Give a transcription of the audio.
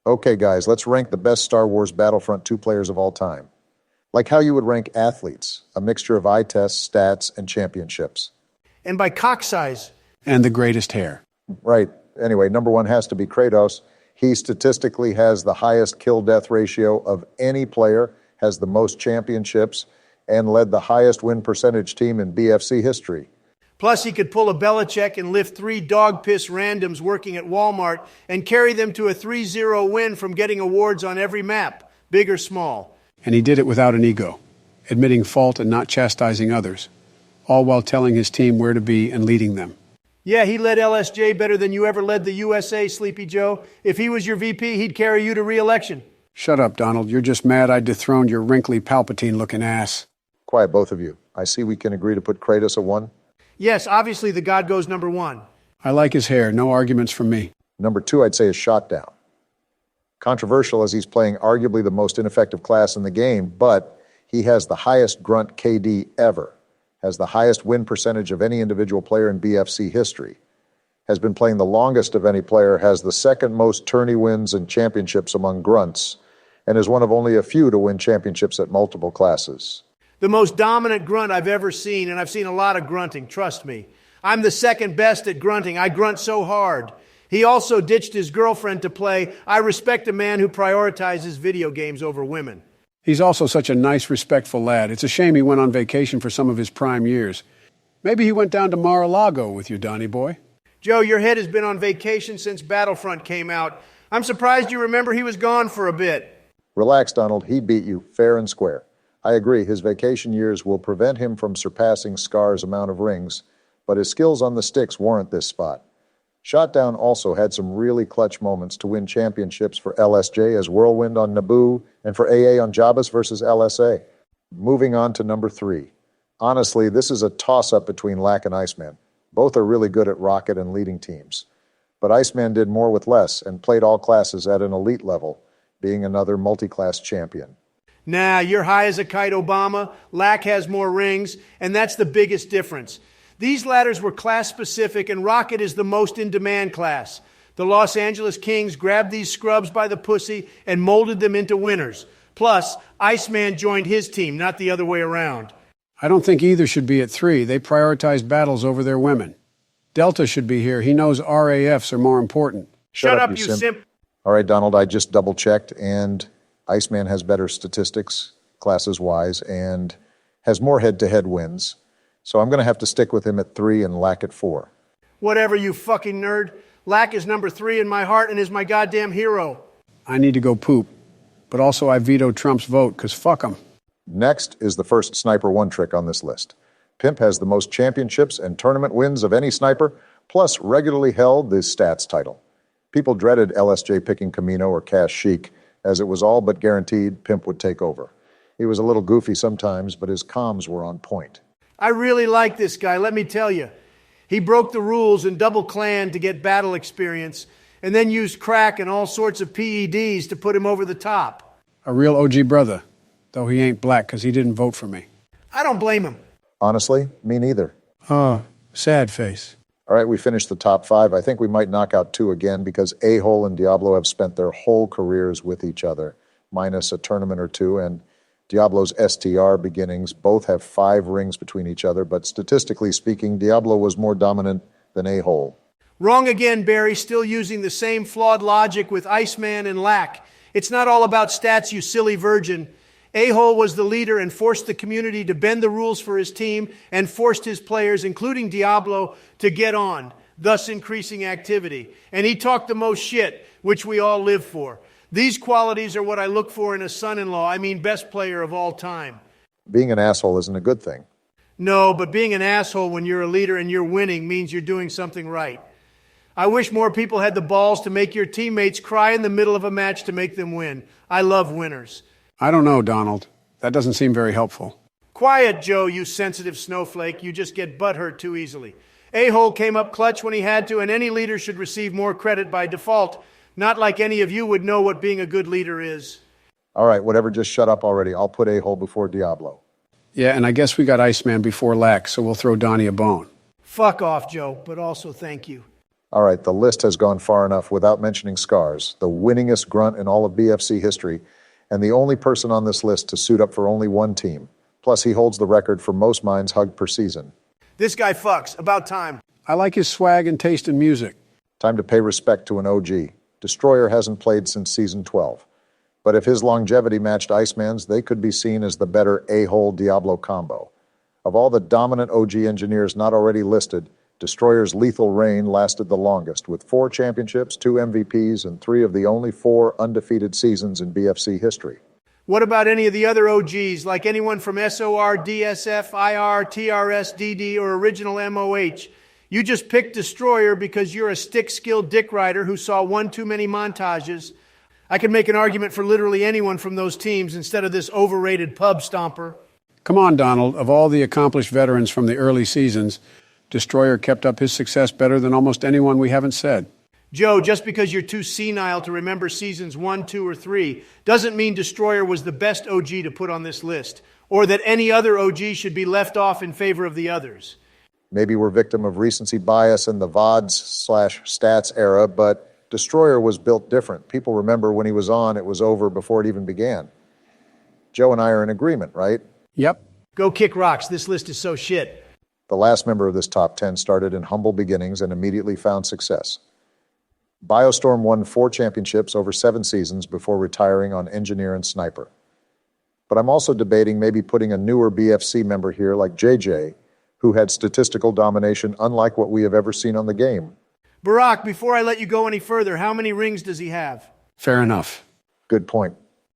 Okay, guys, let's rank the best Star Wars Battlefront 2 players of all time. Like how you would rank athletes, a mixture of eye tests, stats, and championships. And by cock size. And the greatest hair. Right. Anyway, number one has to be Kratos. He statistically has the highest kill-death ratio of any player, has the most championships, and led the highest win percentage team in BFC history. Plus, he could pull a Belichick and lift 3 dog piss randoms working at Walmart and carry them to a 3-0 win from getting awards on every map, big or small. And he did it without an ego, admitting fault and not chastising others, all while telling his team where to be and leading them. Yeah, he led LSJ better than you ever led the USA, Sleepy Joe. If he was your VP, he'd carry you to re-election. Shut up, Donald. You're just mad I dethroned your wrinkly Palpatine-looking ass. Quiet, both of you. I see we can agree to put Kratos a 1. Yes, obviously the god goes number 1. I like his hair. No arguments from me. Number 2, I'd say is Shotdown. Controversial as he's playing arguably the most ineffective class in the game, but he has the highest grunt KD ever, has the highest win percentage of any individual player in BFC history, has been playing the longest of any player, has the second most tourney wins and championships among grunts, and is one of only a few to win championships at multiple classes. The most dominant grunt I've ever seen, and I've seen a lot of grunting, trust me. I'm the second best at grunting. I grunt so hard. He also ditched his girlfriend to play. I respect a man who prioritizes video games over women. He's also such a nice, respectful lad. It's a shame he went on vacation for some of his prime years. Maybe he went down to Mar-a-Lago with you, Donnie boy. Joe, your head has been on vacation since Battlefront came out. I'm surprised you remember he was gone for a bit. Relax, Donald. He beat you fair and square. I agree, his vacation years will prevent him from surpassing Scar's amount of rings, but his skills on the sticks warrant this spot. Shotdown also had some really clutch moments to win championships for LSJ as Whirlwind on Naboo and for AA on Jabba's versus LSA. Moving on to number 3. Honestly, this is a toss-up between Lack and Iceman. Both are really good at Rocket and leading teams. But Iceman did more with less and played all classes at an elite level, being another multi-class champion. Nah, you're high as a kite, Obama. Lack has more rings, and that's the biggest difference. These ladders were class-specific, and Rocket is the most in-demand class. The Los Angeles Kings grabbed these scrubs by the pussy and molded them into winners. Plus, Iceman joined his team, not the other way around. I don't think either should be at 3. They prioritized battles over their women. Delta should be here. He knows RAFs are more important. Shut up, you simp. All right, Donald, I just double-checked, and Iceman has better statistics, classes-wise, and has more head-to-head wins. So I'm going to have to stick with him at 3 and Lack at 4. Whatever, you fucking nerd. Lack is number 3 in my heart and is my goddamn hero. I need to go poop. But also I veto Trump's vote, because fuck him. Next is the first Sniper 1 trick on this list. Pimp has the most championships and tournament wins of any sniper, plus regularly held the stats title. People dreaded LSJ picking Camino or Cash Chic, as it was all but guaranteed Pimp would take over. He was a little goofy sometimes, but his comms were on point. I really like this guy, let me tell you. He broke the rules and double-clanned to get battle experience, and then used crack and all sorts of PEDs to put him over the top. A real OG brother, though he ain't black because he didn't vote for me. I don't blame him. Honestly, me neither. Oh, sad face. All right, we finished the top 5. I think we might knock out 2 again because Ahole and Diablo have spent their whole careers with each other, minus a tournament or 2, and Diablo's STR beginnings both have 5 rings between each other, but statistically speaking, Diablo was more dominant than Ahole. Wrong again, Barry, still using the same flawed logic with Iceman and Lack. It's not all about stats, you silly virgin. Ahole was the leader and forced the community to bend the rules for his team and forced his players, including Diablo, to get on, thus increasing activity. And he talked the most shit, which we all live for. These qualities are what I look for in a son-in-law. I mean, best player of all time. Being an asshole isn't a good thing. No, but being an asshole when you're a leader and you're winning means you're doing something right. I wish more people had the balls to make your teammates cry in the middle of a match to make them win. I love winners. I don't know, Donald. That doesn't seem very helpful. Quiet, Joe, you sensitive snowflake. You just get butthurt too easily. Ahole came up clutch when he had to, and any leader should receive more credit by default. Not like any of you would know what being a good leader is. All right, whatever, just shut up already. I'll put Ahole before Diablo. Yeah, and I guess we got Iceman before Lack, so we'll throw Donnie a bone. Fuck off, Joe, but also thank you. All right, the list has gone far enough without mentioning Scars, the winningest grunt in all of BFC history, and the only person on this list to suit up for only one team. Plus, he holds the record for most minds hugged per season. This guy fucks. About time. I like his swag and taste in music. Time to pay respect to an OG. Destroyer hasn't played since season 12. But if his longevity matched Iceman's, they could be seen as the better Ahole Diablo combo. Of all the dominant OG engineers not already listed, Destroyer's lethal reign lasted the longest, with 4 championships, 2 MVPs, and 3 of the only 4 undefeated seasons in BFC history. What about any of the other OGs, like anyone from SOR, DSF, IR, TRS, DD, or original MOH? You just picked Destroyer because you're a stick-skilled dick rider who saw one too many montages. I can make an argument for literally anyone from those teams instead of this overrated pub stomper. Come on, Donald. Of all the accomplished veterans from the early seasons, Destroyer kept up his success better than almost anyone we haven't said. Joe, just because you're too senile to remember seasons 1, 2, or 3 doesn't mean Destroyer was the best OG to put on this list, or that any other OG should be left off in favor of the others. Maybe we're victim of recency bias in the VODs/stats era, but Destroyer was built different. People remember when he was on, it was over before it even began. Joe and I are in agreement, right? Yep. Go kick rocks. This list is so shit. The last member of this top 10 started in humble beginnings and immediately found success. Biostorm won 4 championships over 7 seasons before retiring on Engineer and Sniper. But I'm also debating maybe putting a newer BFC member here like JJ, who had statistical domination unlike what we have ever seen on the game. Barack, before I let you go any further, how many rings does he have? Fair enough. Good point.